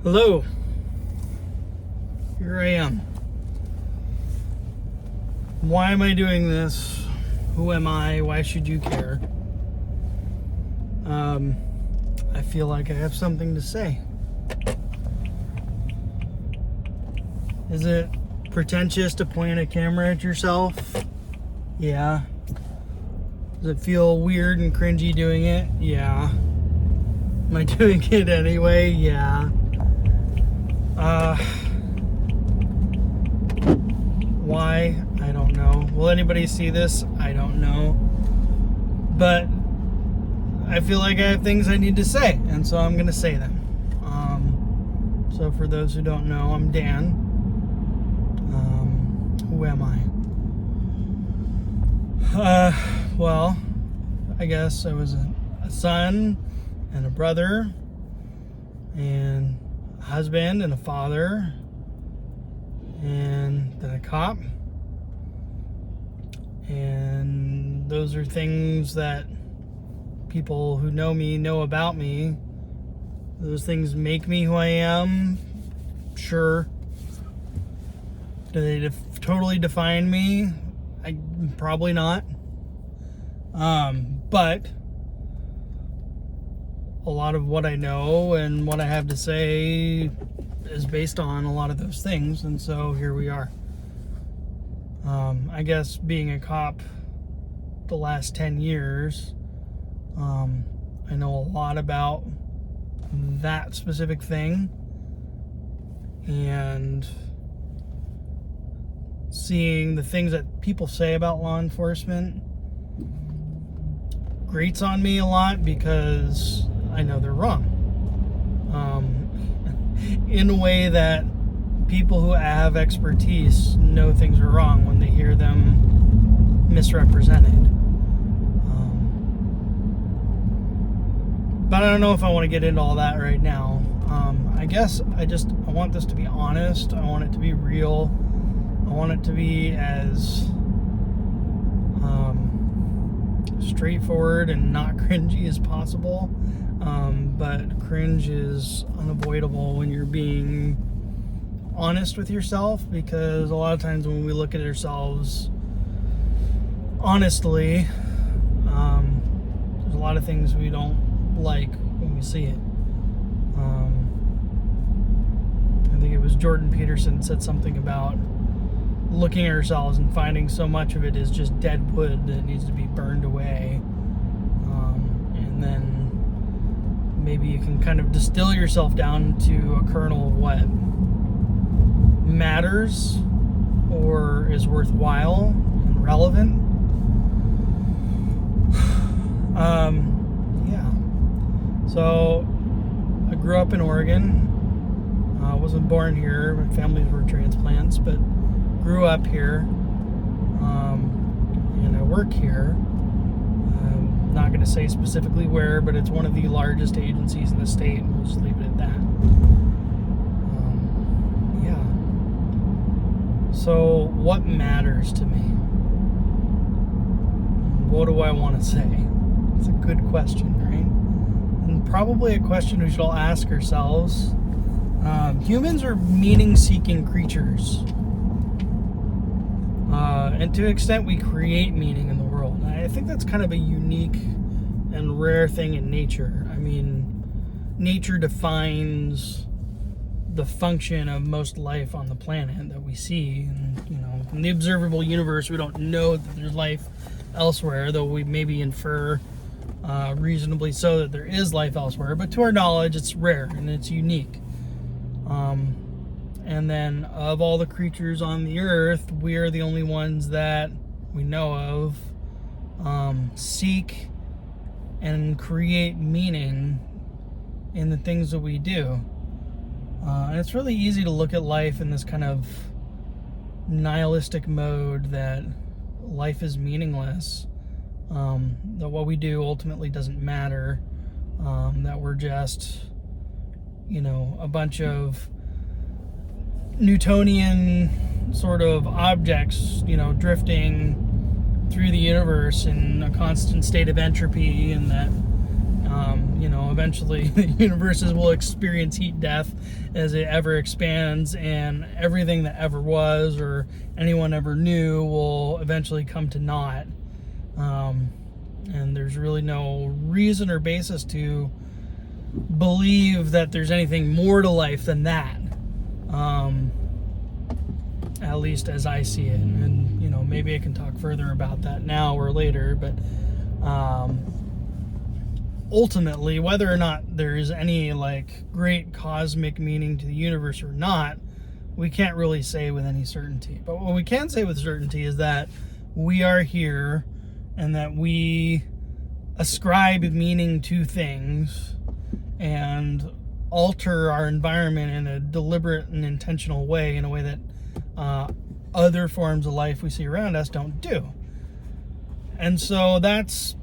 Hello. Here I am. Why am I doing this? Who am I? Why should you care? I feel like I have something to say. Is it pretentious to point a camera at yourself? Yeah. Does it feel weird and cringy doing it? Yeah. Am I doing it anyway? Yeah. Why? I don't know. Will anybody see this? I don't know. But I feel like I have things I need to say, and so I'm going to say them. So for those who don't know, I'm Dan. Who am I? Well, I guess I was a son and a brother and a husband and a father and then a cop. And those are things that people who know me know about me. Those things make me who I am. Sure. Do they totally define me? Probably not. But a lot of what I know and what I have to say is based on a lot of those things, and so here we are. I guess being a cop the last 10 years, I know a lot about that specific thing, and seeing the things that people say about law enforcement grates on me a lot because I know they're wrong. In a way that people who have expertise know things are wrong when they hear them misrepresented. But I don't know if I want to get into all that right now. I guess I want this to be honest. I want it to be real. I want it to be as straightforward and not cringy as possible. But cringe is unavoidable when you're being honest with yourself, because a lot of times when we look at ourselves honestly, there's a lot of things we don't like when we see it. I think it was Jordan Peterson said something about looking at ourselves and finding so much of it is just dead wood that needs to be burned away, and then maybe you can kind of distill yourself down to a kernel of what matters or is worthwhile and relevant. So I grew up in Oregon. I wasn't born here. My families were transplants, but grew up here, and I work here. I'm not going to say specifically where, but it's one of the largest agencies in the state, and we'll just leave it at that. So what matters to me? What do I want to say? It's a good question, right? And probably a question we should all ask ourselves. Humans are meaning-seeking creatures. And to an extent, we create meaning in the world. I think that's kind of a unique and rare thing in nature. I mean, nature defines the function of most life on the planet that we see. And, in the observable universe, we don't know that there's life elsewhere, though we maybe infer reasonably so that there is life elsewhere. But to our knowledge, it's rare and it's unique. And then of all the creatures on the earth, we are the only ones that we know of seek and create meaning in the things that we do. And it's really easy to look at life in this kind of nihilistic mode that life is meaningless, that what we do ultimately doesn't matter, that we're just, a bunch of Newtonian sort of objects, drifting through the universe in a constant state of entropy, and that Eventually the universes will experience heat death as it ever expands, and everything that ever was or anyone ever knew will eventually come to naught. And there's really no reason or basis to believe that there's anything more to life than that. At least as I see it. And, maybe I can talk further about that now or later, but ultimately, whether or not there's any great cosmic meaning to the universe or not, we can't really say with any certainty. But what we can say with certainty is that we are here and that we ascribe meaning to things and alter our environment in a deliberate and intentional way, in a way that other forms of life we see around us don't do. And so that's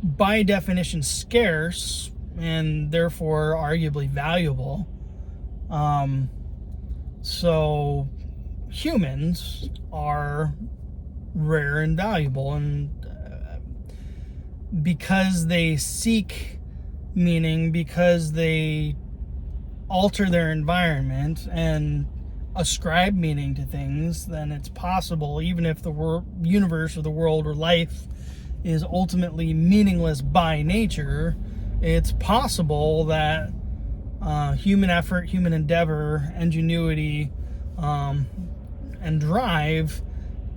by definition scarce and therefore arguably valuable. So humans are rare and valuable, and because they seek meaning, because they alter their environment and ascribe meaning to things, then it's possible, even if the universe or the world or life is ultimately meaningless by nature, it's possible that human effort, human endeavor, ingenuity, and drive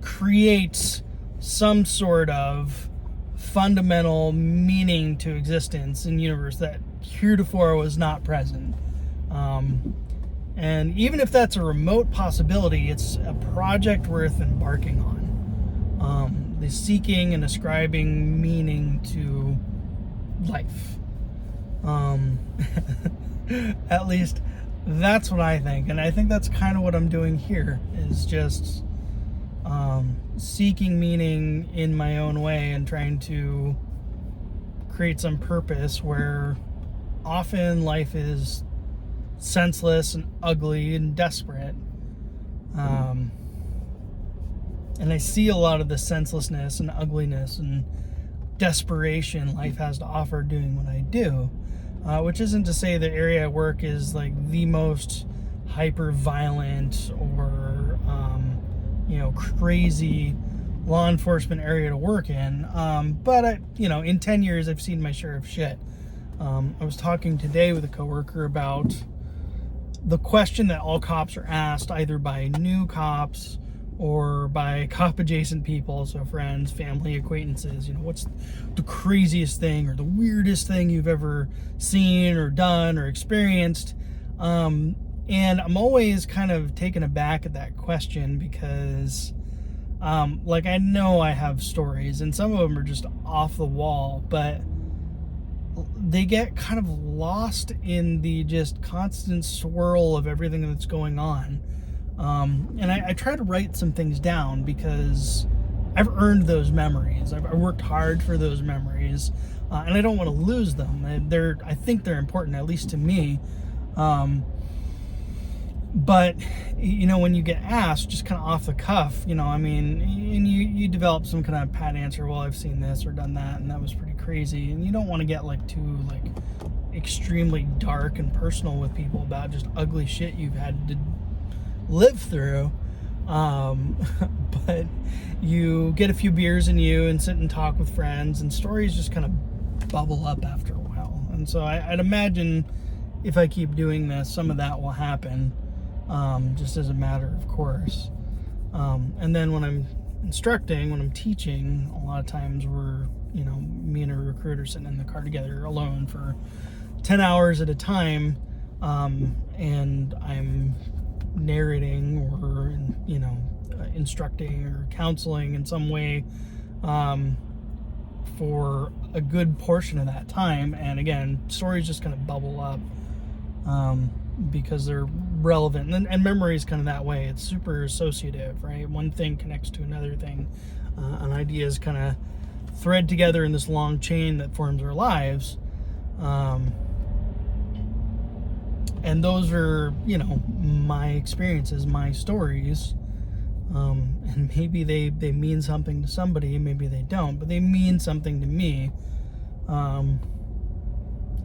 creates some sort of fundamental meaning to existence in the universe that heretofore was not present. And even if that's a remote possibility, it's a project worth embarking on. The seeking and ascribing meaning to life. At least that's what I think. And I think that's kind of what I'm doing here, is just seeking meaning in my own way and trying to create some purpose where often life is senseless and ugly and desperate. And I see a lot of the senselessness and ugliness and desperation life has to offer doing what I do, which isn't to say the area I work is the most hyper violent or crazy law enforcement area to work in, but in 10 years I've seen my share of shit. I was talking today with a coworker about the question that all cops are asked, either by new cops or by cop adjacent people, so friends, family, acquaintances. What's the craziest thing or the weirdest thing you've ever seen or done or experienced? And I'm always kind of taken aback at that question because I know I have stories and some of them are just off the wall, but they get kind of lost in the just constant swirl of everything that's going on. And I try to write some things down because I've earned those memories. I've worked hard for those memories, and I don't want to lose them. I think they're important, at least to me. But when you get asked just kind of off the cuff, and you develop some kind of pat answer, well, I've seen this or done that, and that was pretty crazy. And you don't want to get too extremely dark and personal with people about just ugly shit you've had to live through. But you get a few beers in you and sit and talk with friends, and stories just kind of bubble up after a while. And so I'd imagine if I keep doing this, some of that will happen. Just as a matter of course. And then when I'm instructing, when I'm teaching, a lot of times we're, me and a recruiter sitting in the car together alone for 10 hours at a time, and I'm narrating or, instructing or counseling in some way for a good portion of that time. And again, stories just kind of bubble up because they're relevant, and memory is kind of that way. It's super associative, right? One thing connects to another thing, and ideas kind of thread together in this long chain that forms our lives. And those are, my experiences, my stories. And maybe they mean something to somebody, maybe they don't, but they mean something to me.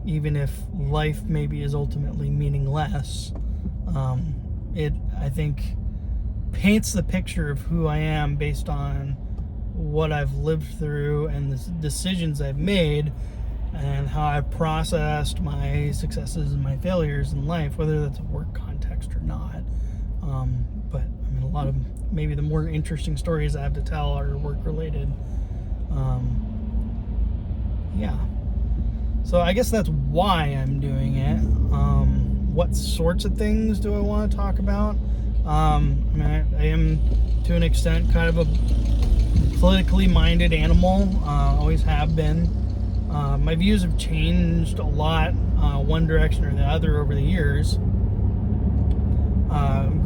even if life maybe is ultimately meaningless. It, I think, paints the picture of who I am based on what I've lived through and the decisions I've made and how I've processed my successes and my failures in life, whether that's a work context or not. But I mean, a lot of maybe the more interesting stories I have to tell are work related. Yeah. So I guess that's why I'm doing it. What sorts of things do I want to talk about? I mean, I am, to an extent, kind of a politically minded animal. Always have been. My views have changed a lot, one direction or the other over the years.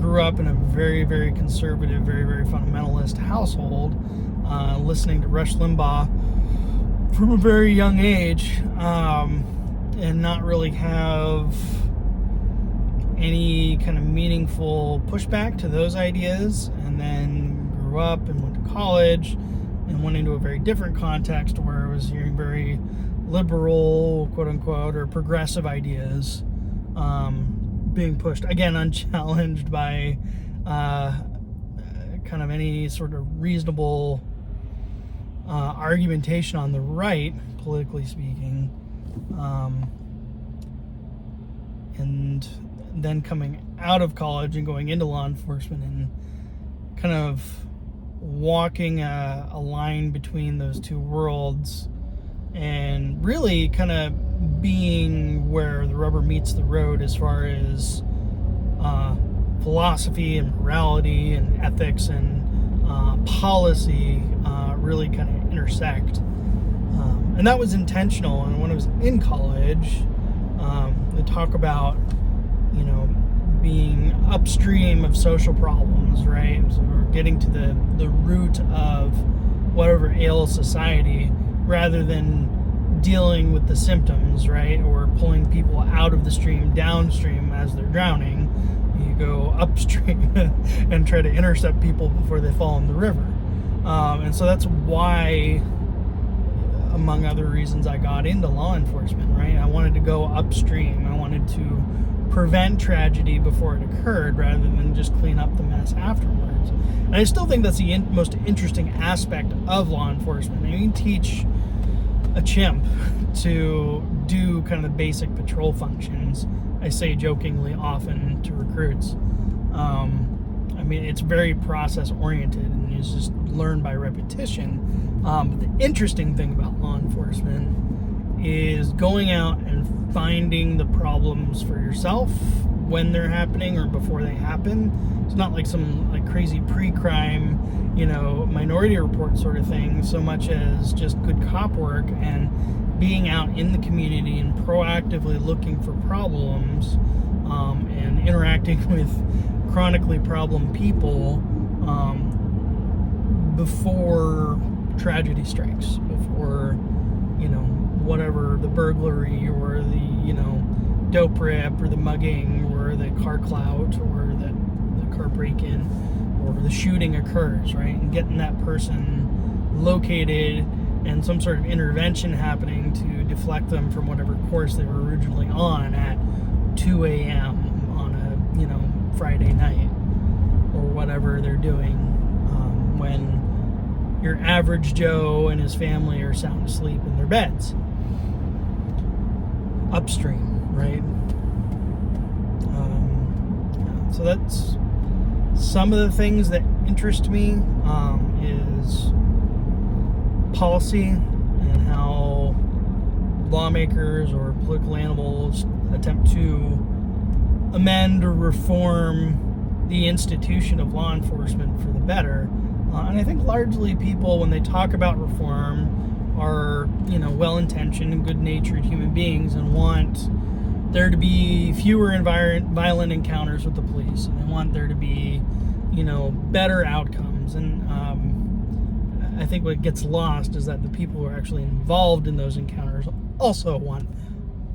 Grew up in a very, very conservative, very, very fundamentalist household, listening to Rush Limbaugh from a very young age, and not really have any kind of meaningful pushback to those ideas. And then grew up and went to college and went into a very different context where I was hearing very liberal, quote unquote, or progressive ideas being pushed, again, unchallenged by kind of any sort of reasonable argumentation on the right, politically speaking. And then coming out of college and going into law enforcement and kind of walking a line between those two worlds and really kind of being where the rubber meets the road as far as philosophy and morality and ethics and policy really kind of intersect. And that was intentional. And when I was in college, they talk about, being upstream of social problems, right? So we're getting to the root of whatever ails society rather than dealing with the symptoms, right? Or pulling people out of the stream downstream as they're drowning. You go upstream and try to intercept people before they fall in the river. And so that's why, among other reasons, I got into law enforcement, right? I wanted to go upstream. I wanted to prevent tragedy before it occurred rather than just clean up the mess afterwards. And I still think that's the most interesting aspect of law enforcement. I mean, you teach a chimp to do kind of the basic patrol functions, I say jokingly often to recruits. I mean, it's very process oriented and it's just learned by repetition. But the interesting thing about law enforcement is going out and finding the problems for yourself when they're happening or before they happen. It's not like some crazy pre-crime, Minority Report sort of thing, so much as just good cop work and being out in the community and proactively looking for problems and interacting with chronically problem people before tragedy strikes, before whatever, the burglary or the dope rip or the mugging or the car clout or the car break-in or the shooting occurs, right? And getting that person located and some sort of intervention happening to deflect them from whatever course they were originally on at 2 a.m. on a Friday night or whatever they're doing when your average Joe and his family are sound asleep in their beds. Upstream, right? So that's some of the things that interest me is policy and how lawmakers or political animals attempt to amend or reform the institution of law enforcement for the better. And I think largely people, when they talk about reform, are, well-intentioned and good-natured human beings and want there to be fewer violent encounters with the police. And they want there to be, better outcomes. And I think what gets lost is that the people who are actually involved in those encounters also want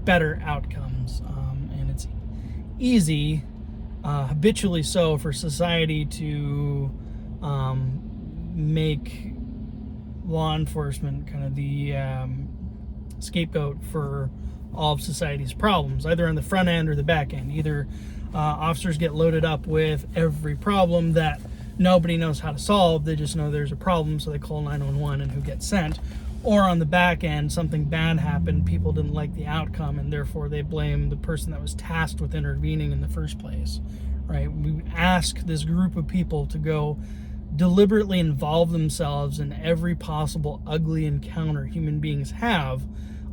better outcomes. And it's easy, habitually so, for society to make law enforcement kind of the scapegoat for all of society's problems, either on the front end or the back end. Either officers get loaded up with every problem that nobody knows how to solve. They just know there's a problem, so they call 911 and who gets sent. Or on the back end, something bad happened, people didn't like the outcome, and therefore they blame the person that was tasked with intervening in the first place, right? We ask this group of people to go deliberately involve themselves in every possible ugly encounter human beings have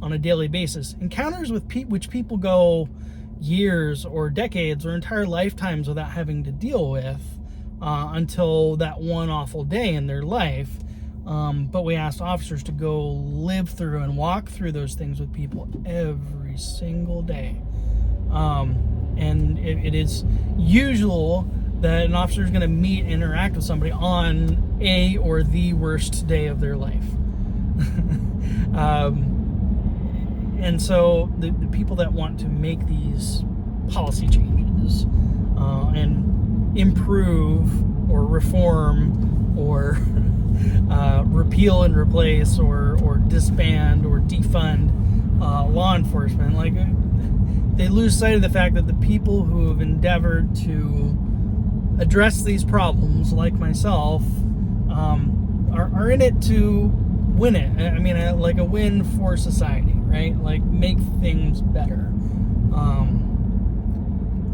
on a daily basis. Encounters with which people go years or decades or entire lifetimes without having to deal with until that one awful day in their life. But we asked officers to go live through and walk through those things with people every single day. And it is usual that an officer is going to meet and interact with somebody on a or the worst day of their life. And so the people that want to make these policy changes and improve or reform or repeal and replace or disband or defund law enforcement, like, they lose sight of the fact that the people who have endeavored to address these problems, like myself, are in it to win it. I mean, like a win for society, right? Like, make things better.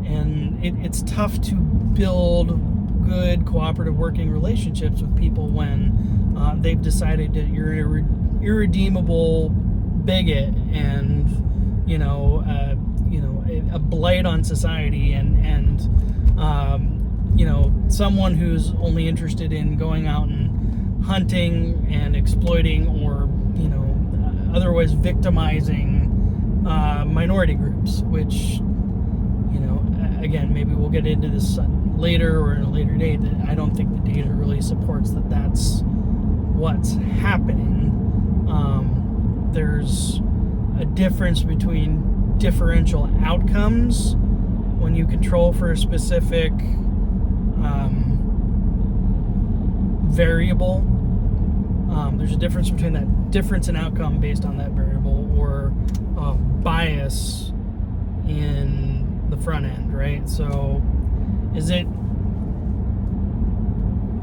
And it's tough to build good cooperative working relationships with people when they've decided that you're an irredeemable bigot and a blight on society and someone who's only interested in going out and hunting and exploiting or otherwise victimizing minority groups, which again, maybe we'll get into this later or in a later date, that I don't think the data really supports that that's what's happening. There's a difference between differential outcomes when you control for a specific variable. There's a difference between that difference in outcome based on that variable or bias in the front end, right? So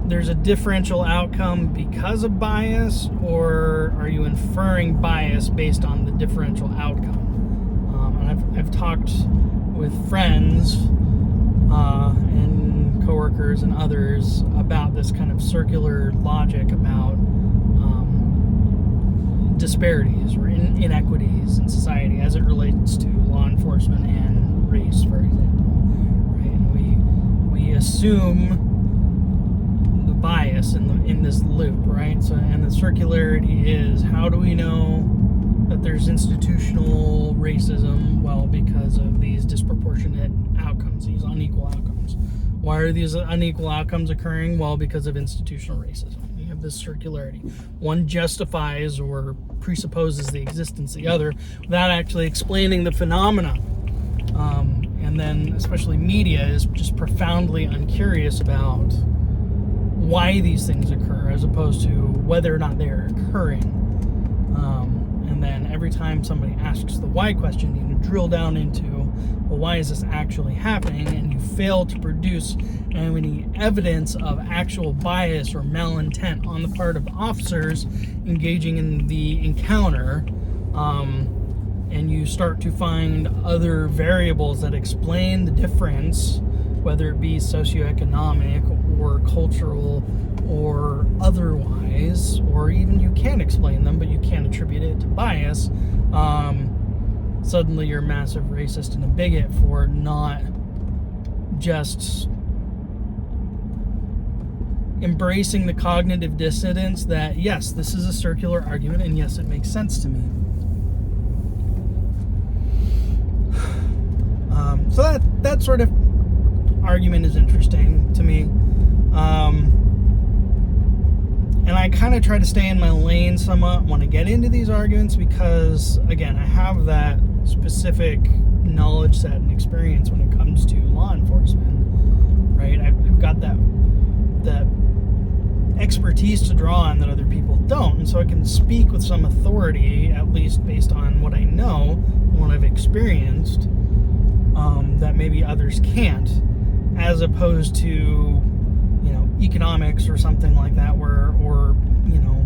there's a differential outcome because of bias, or are you inferring bias based on the differential outcome? And I've talked with friends and coworkers and others about this kind of circular logic about disparities or inequities in society as it relates to law enforcement and race, for example, right? And we assume the bias in this loop, right? So, and the circularity is, how do we know that there's institutional racism? Well, because of these disproportionate outcomes, these unequal outcomes. Why are these unequal outcomes occurring? Well, because of institutional racism. You have this circularity. One justifies or presupposes the existence of the other without actually explaining the phenomena. And then especially media is just profoundly uncurious about why these things occur as opposed to whether or not they're occurring. And then every time somebody asks the why question, you drill down into, well, why is this actually happening? And you fail to produce any evidence of actual bias or malintent on the part of officers engaging in the encounter. And you start to find other variables that explain the difference, whether it be socioeconomic or cultural or otherwise, or even you can explain them, but you can't attribute it to bias. Suddenly you're a massive racist and a bigot for not just embracing the cognitive dissonance that, yes, this is a circular argument, and yes, it makes sense to me. So that sort of argument is interesting to me. And I kind of try to stay in my lane somewhat when I get into these arguments because, again, I have that specific knowledge set and experience when it comes to law enforcement, right? I've got that expertise to draw on that other people don't, and so I can speak with some authority, at least based on what I know and what I've experienced, that maybe others can't, as opposed to, you know, economics or something like that, or you know,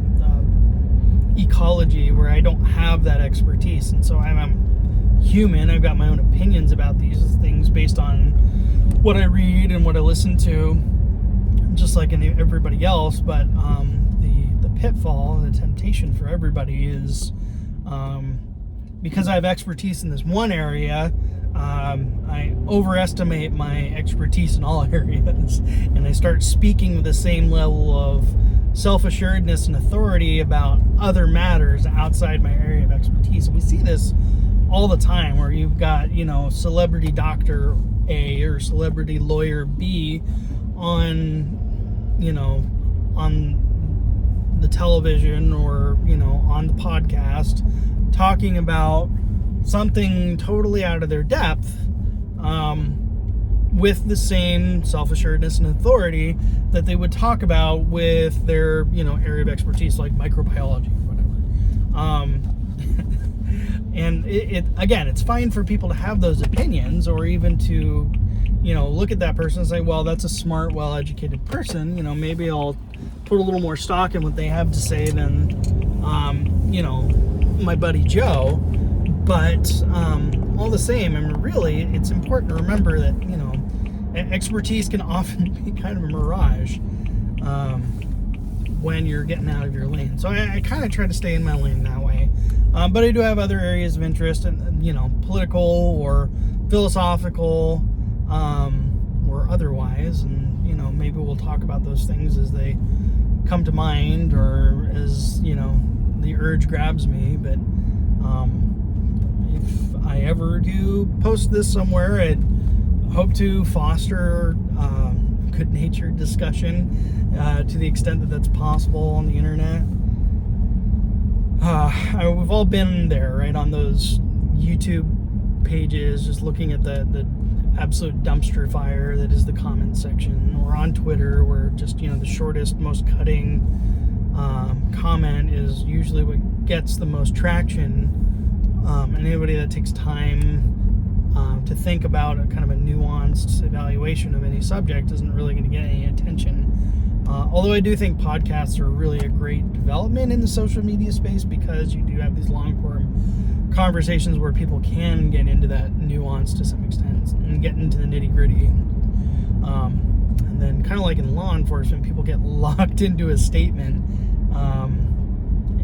ecology, where I don't have that expertise. And so I'm human. I've got my own opinions about these things based on what I read and what I listen to, just like everybody else. But the pitfall, the temptation for everybody is, because I have expertise in this one area, I overestimate my expertise in all areas, and I start speaking with the same level of self-assuredness and authority about other matters outside my area of expertise. And we see this all the time, where you've got, you know, celebrity doctor A or celebrity lawyer B on, you know, on the television, or, you know, on the podcast, talking about something totally out of their depth, with the same self-assuredness and authority that they would talk about with their, you know, area of expertise, like microbiology or whatever. And it again, it's fine for people to have those opinions, or even to, you know, look at that person and say, well, that's a smart, well-educated person. You know, maybe I'll put a little more stock in what they have to say than, you know, my buddy Joe. But all the same, I mean, really, it's important to remember that, you know, expertise can often be kind of a mirage when you're getting out of your lane. So I kind of try to stay in my lane that way. But I do have other areas of interest, and, you know, political or philosophical, or otherwise. And, you know, maybe we'll talk about those things as they come to mind, or as, you know, the urge grabs me. But if I ever do post this somewhere, I hope to foster good-natured discussion to the extent that that's possible on the internet. We've all been there, right, on those YouTube pages, just looking at the absolute dumpster fire that is the comment section, or on Twitter, where just, you know, the shortest, most cutting comment is usually what gets the most traction. And anybody that takes time to think about a kind of a nuanced evaluation of any subject isn't really going to get any attention. Although I do think podcasts are really a great development in the social media space, because you do have these long-form conversations where people can get into that nuance to some extent and get into the nitty-gritty. And then, kind of like in law enforcement, people get locked into a statement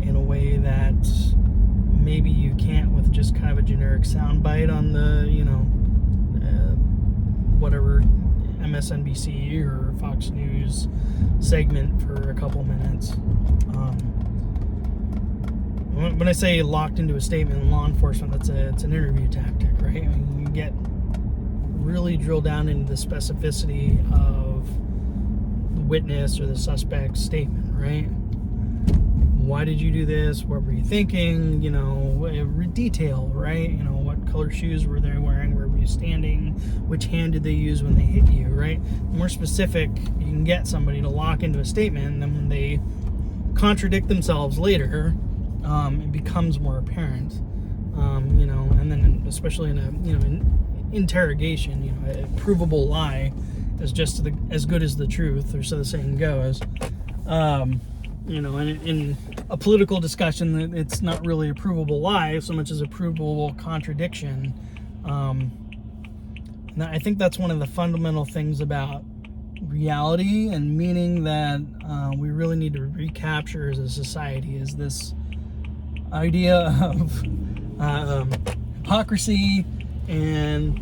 in a way that maybe you can't with just kind of a generic soundbite on the, you know, whatever MSNBC or Fox News segment for a couple minutes. When I say locked into a statement in law enforcement, it's an interview tactic, right? I mean, you get really drill down into the specificity of the witness or the suspect's statement, right? Why did you do this? What were you thinking? You know, detail, right? You know, what color shoes were they wearing? Where were you standing? Which hand did they use when they hit you, right? The more specific you can get somebody to lock into a statement, and then when they contradict themselves later, it becomes more apparent. You know, and then especially in a, you know, in interrogation, you know, a provable lie is just as good as the truth, or so the saying goes. You know, and in a political discussion, it's not really a provable lie so much as a provable contradiction. And I think that's one of the fundamental things about reality and meaning that we really need to recapture as a society, is this idea of hypocrisy and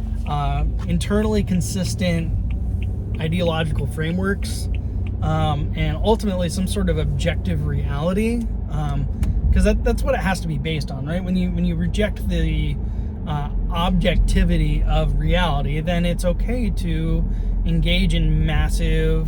internally consistent ideological frameworks. And ultimately some sort of objective reality, because that's what it has to be based on, right? When you reject the objectivity of reality, then it's okay to engage in massive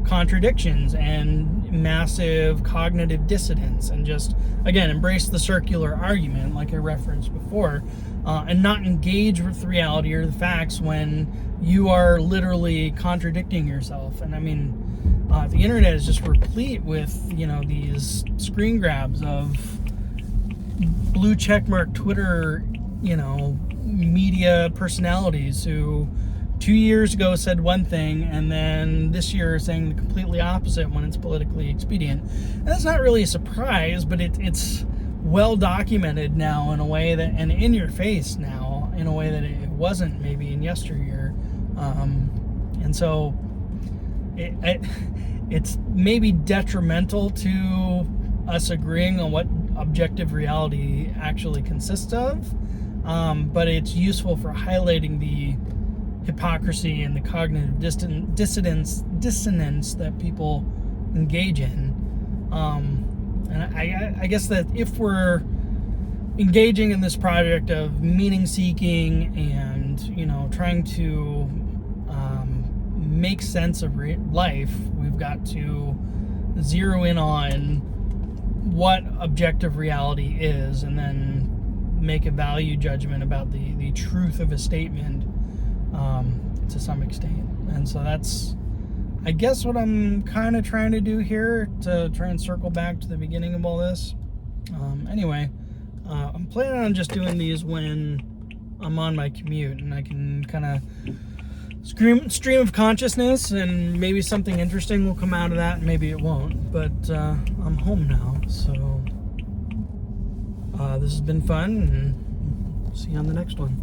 contradictions and massive cognitive dissonance, and just, again, embrace the circular argument like I referenced before. and not engage with reality or the facts when you are literally contradicting yourself. And I mean, the internet is just replete with, you know, these screen grabs of blue checkmark Twitter, you know, media personalities who 2 years ago said one thing and then this year are saying the completely opposite when it's politically expedient. And that's not really a surprise, but it's well documented now in a way that, and in your face now in a way that it wasn't maybe in yesteryear. And so it's maybe detrimental to us agreeing on what objective reality actually consists of, but it's useful for highlighting the hypocrisy and the cognitive dissonance that people engage in. And I guess that if we're engaging in this project of meaning seeking and, you know, trying to make sense of life, we've got to zero in on what objective reality is and then make a value judgment about the truth of a statement to some extent. And so that's, I guess, what I'm kind of trying to do here, to try and circle back to the beginning of all this. Anyway, I'm planning on just doing these when I'm on my commute, and I can kind of stream of consciousness, and maybe something interesting will come out of that, and maybe it won't. But I'm home now, so this has been fun, and see you on the next one.